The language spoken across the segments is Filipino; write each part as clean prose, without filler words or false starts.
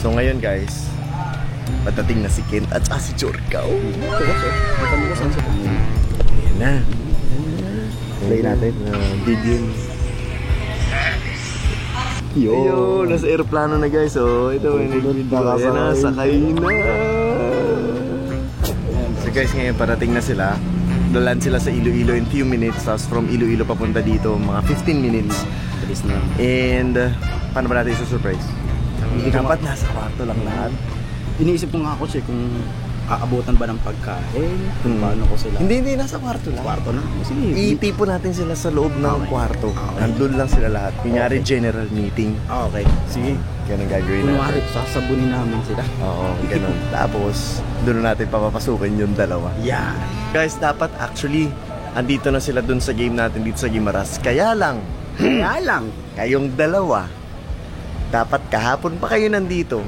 So ngayon guys, patating na si Kent at si Jorgao. Ayan na. Play natin. Begin. Yo, nasa aeroplano na guys. So ito may nag-video. Ayan na, sakay na. So guys, ngayon parating na sila. Dalan sila sa Iloilo in few minutes. Tapos from Iloilo papunta dito, mga 15 minutes. And paano ba natin surprise? Dapat nasa kwarto lang lahat. Iniisip ko nga ako kung aabutan ba ng pagkain, kung paano ko sila. Hindi, nasa kwarto lang. Kwarto na? Sige. Iitipon natin sila sa loob ng kwarto. Nandun lang sila lahat. Kunyari general meeting. Okay. Sige. Ganun gagawin natin. Kunwari, sasabunin namin sila. Oo, ganun. Tapos, doon natin papapasukin yung dalawa. Yeah. Guys, dapat actually, andito na sila dun sa game natin dito sa Guimaras. Kaya lang, kayong dalawa, dapat kahapon pa kayo nandito,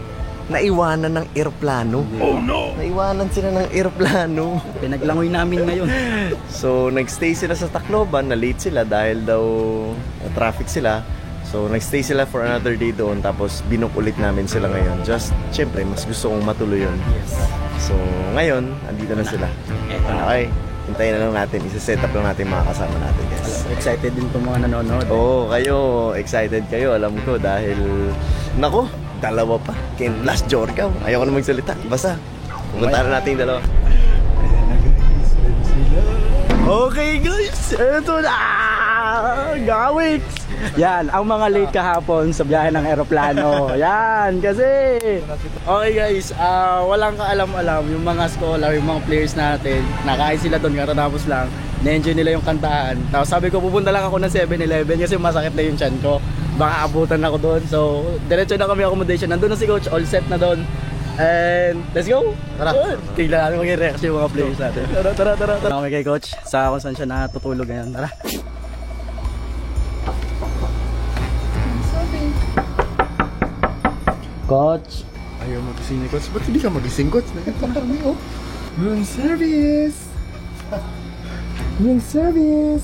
naiwanan ng eroplano. Oh no! Naiwanan sila ng eroplano. Pinaglangoy namin ngayon. So, nagstay sila sa Tacloban, na late sila dahil daw traffic sila. So, nagstay sila for another day doon, tapos binook ulit namin sila ngayon. Just, syempre, mas gusto kong matuloy yun. Yes. So, ngayon, andito na sila. Okay, hintayin na lang natin. Isa-set up lang natin mga kasama natin, guys. Excited din itong mga nanonood. Oo, kayo, excited kayo. Alam ko dahil, nako, dalawa pa. Kent plus Jorgao. Ayaw ko na magsalita. Basta, pumunta na natin yung dalawa. Okay guys, eto na! Gawix! Yan, ang mga late kahapon sa biyahe ng aeroplano. Yan, kasi okay guys, walang kaalam-alam yung mga scholar, yung mga players natin. Nakain sila doon, katatapos lang. Na-enjoy nila yung kantaan. Tapos sabi ko, pupunta lang ako ng 7-Eleven kasi masakit na yung tiyan ko. Baka abutan ako doon. So, diretso na kami accommodation. Nandun na si coach, all set na doon. And let's go! Tara! Tignan natin maging reaction yung mga players natin. Tara! Kami kay coach sa kung saan siya natutulog ngayon. Tara! Coach! Ayaw magising ni coach. Ba't hindi ka magising coach? Nakita na kami oh. Room service! Room service!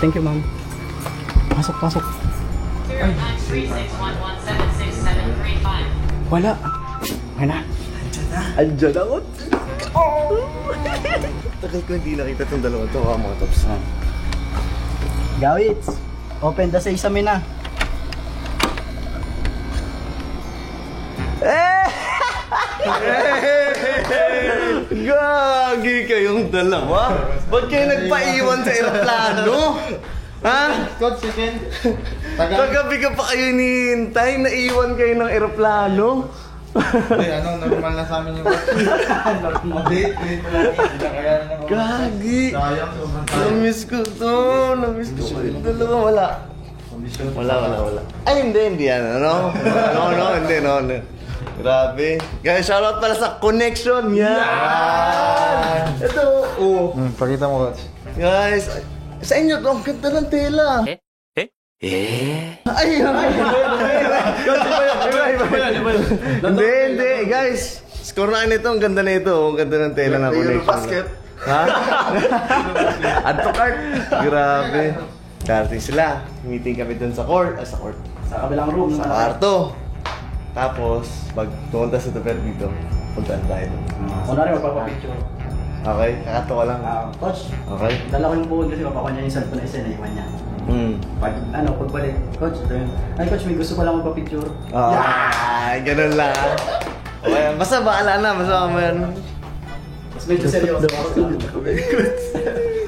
Thank you ma'am. Pasok. 093611763735. Wala. Wala. Andiyan na coach! Tagal ko hindi nakita itong dalawa ito mga tops. Gawits! Open the sesame na. Gagi kayong dalawa? Ba't kayo nagpaiwan sa aeroplano? Ha? Coach, second. Kagabi ka pa kayo hinihintay, naiwan kayo ng aeroplano? Hindi, normal na sa amin yung coach. Date mo lang. Kaya na naman. Gagi! Sayang, sobrang sayang. Namiss ko to. Namiss ko siya. Yung dalawa wala. Wala. Ay, hindi yan. No, hindi. Grabe. Guys, shoutout pala sa connection. Yan! Ito. Pakita mo, coach. Guys, sa inyo to, ang ganda ng tela. Ay! Hindi. Guys, score na nito. Ang ganda na ito. Ang ganda ng tela ng connection. Basket. Ha? Add to cart. Grabe. Darating sila. Meeting kami dun sa court. Sa kabilang room. Sa kwarto. Tapos, pag pumunta sa taper dito, puntaan tayo. Kunwari magpapapicture. Okay? Kakatawa lang. Coach, Okay? dala ko yung buon kasi mapakuha niya yung cellphone na isa na iwan niya. Pagbalik, coach, ito yun. Ay coach, may gusto ko lang magpa-picture. Ay, ganun lang. Okay, basta baala na. Basta yan. Mas medyo seryoso.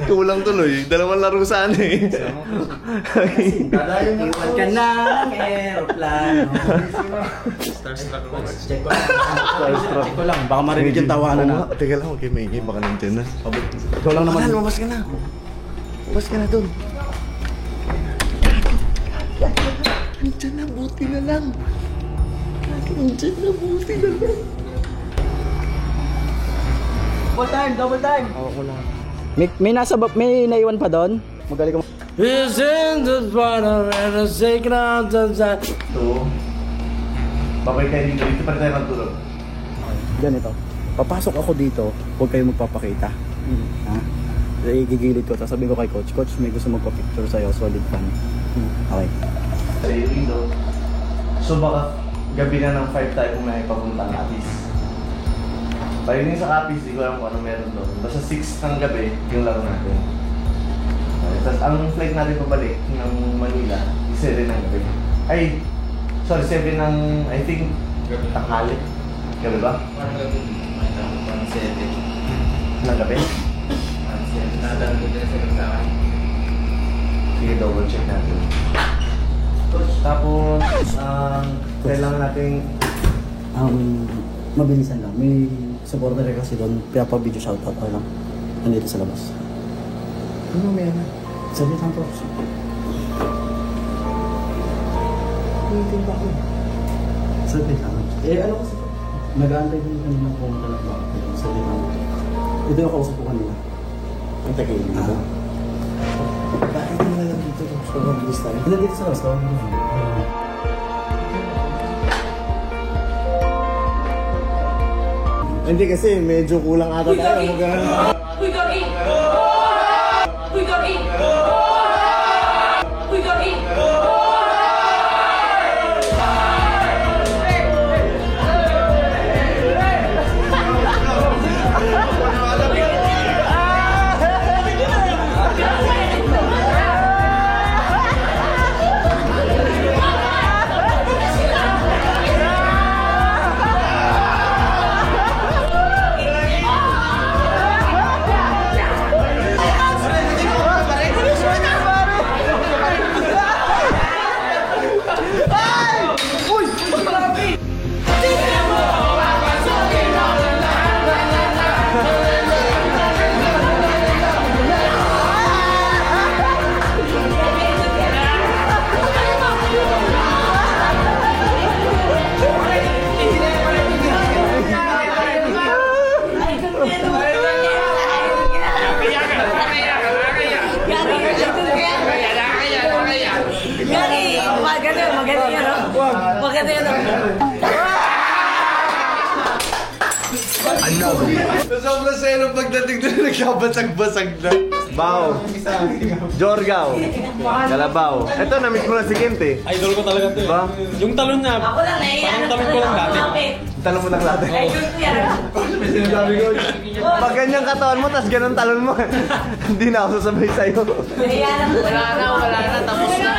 Kulang tuloy. Dalawang laro sana eh. Iwan ka na ng aeroplano. Check ko lang. Baka marinig yung tawanan na. Teka lang, okay, may baka nandiyan na. Ikaw lang naman. Mabas ka na. Mabas ka na dun. Nandiyan na, buti na lang. Nandiyan na, buti na lang. Double time. Ako lang. May naiwan pa doon? Magaling ka. Is in the water and a second out of that. Ito. Babay tayo dito. Dito pa rin tayo magtulog. Ganito. Papasok ako dito, huwag kayo magpapakita. Ha? Igigilid ko, sasabihin ko kay coach, coach may gusto magpa-picture sa'yo, solid fan. Okay. Sa window. So baka gabi na ng 5 tayo kung may papuntang Capiz. Pagdating sa Capiz, di ko alam kung ano meron doon. Basta 6 ng gabi yung laro natin. Tapos ang flight natin pabalik ng Manila, 7 ng gabi. Ay, sorry, 7 ng, I think, tanghali. Gabi ba? Parang gabi. Parang 7. Ng gabi? Nadalo ko din sa akin. Sige, double check natin. Tapos, kailangan nating Mabilisan lang. May supporter kasi doon. Pinapa-video shoutout ko lang. Nandito sa labas. ano meron? Sabi lang po. Hindi ba ako? Sabi lang. Ano kasi? Nag-aantay din kanina po talaga. Sabi lang. Ito yung kausap ko kanina. Ang tagay, di ba? Bakit hindi na lang dito? Sobrang bilis tayo. Hindi dito sa labas. Tawag mo. Hindi kasi medyo kulang ata tayo. We got it! We got it! We got it! Maganda yan. Sobrang seno pagdating doon, nagkabasag-basag na. Bao. Jorgao. Kalabaw. Ito, na-miss mo na si Kent eh. Idol ko talaga to Diba? Yung talon niya, Ako lang parang talon ko lang dati. Talon mo ng lahat. Idol ko yan. Sinasabi ko, pag ganyan katawan mo, tas ganun talon mo. Hindi na ako sasabay sa'yo. Wala na, tapos na.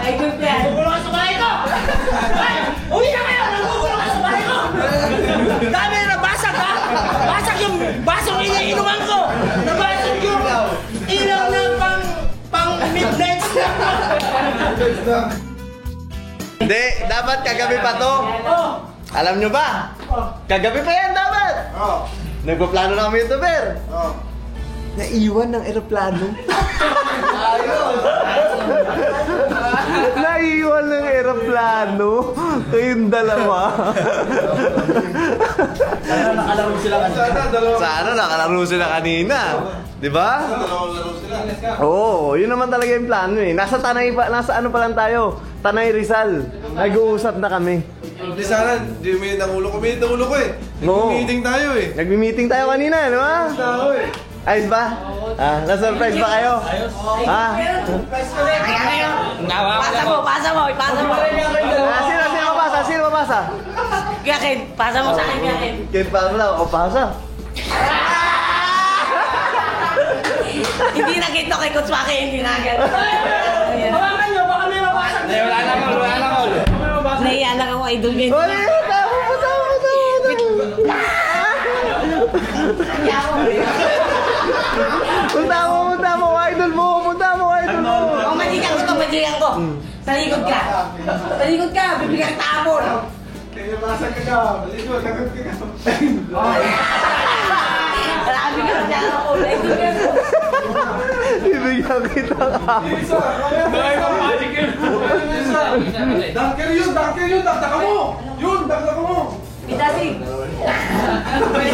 Idol ko yan. Nagugulong ka sa bahay ko! Uwi na kayo! Nagugulong ka sa bahay ko! Dami na basag ha! Basag yung basong iniinuman ko! Nabasag yung ilaw na pang midnight snack mo! Hindi, dapat kagabi pa to. Alam nyo ba? Kagabi pa yan dapat. Nagpaplano na kami YouTuber. Naiwan ng eroplano. Naiwan ng eroplano. Kayong dalawa. Sana nakalaro sila kanina. Sana nakalaro sila kanina. Di ba? Laro sila. Oo, yun naman talaga yung plano eh. Nasa ano pa lang tayo? Tanay Rizal. Nag-uusap na kami. Hindi sana, di minit ang ulo ko. Minit ang ulo ko eh. Oo. Meeting tayo eh. Nagmi-meeting tayo kanina, di ba? Tao eh. Ayos ba? Na-surprise ba kayo? Ha? Pasa mo, pasa mo, ipasa mo. Sino mabasa? Sino mabasa? Gakin, pasa mo sa akin, Gakin. Kaya pa mo lang, o pasa. Hindi na kito kay Coach Maki, hindi na agad. Hawakan nyo, baka may mabasag. Wala na all. Naiya lang ako, idol ngayon. Oy, tama. Punta mo, idol mo. O, majikan ko. Sa likod ka. Bibigyan kita amor. Kaya basag ka ka. Malikot, takot ka ka. Wala ka bigyan niya ako. Idol ka ko. Bibigyan kita ka. Dunker yun. Dagdagan mo. Yun, dagdagan mo. Pidasig. Pwede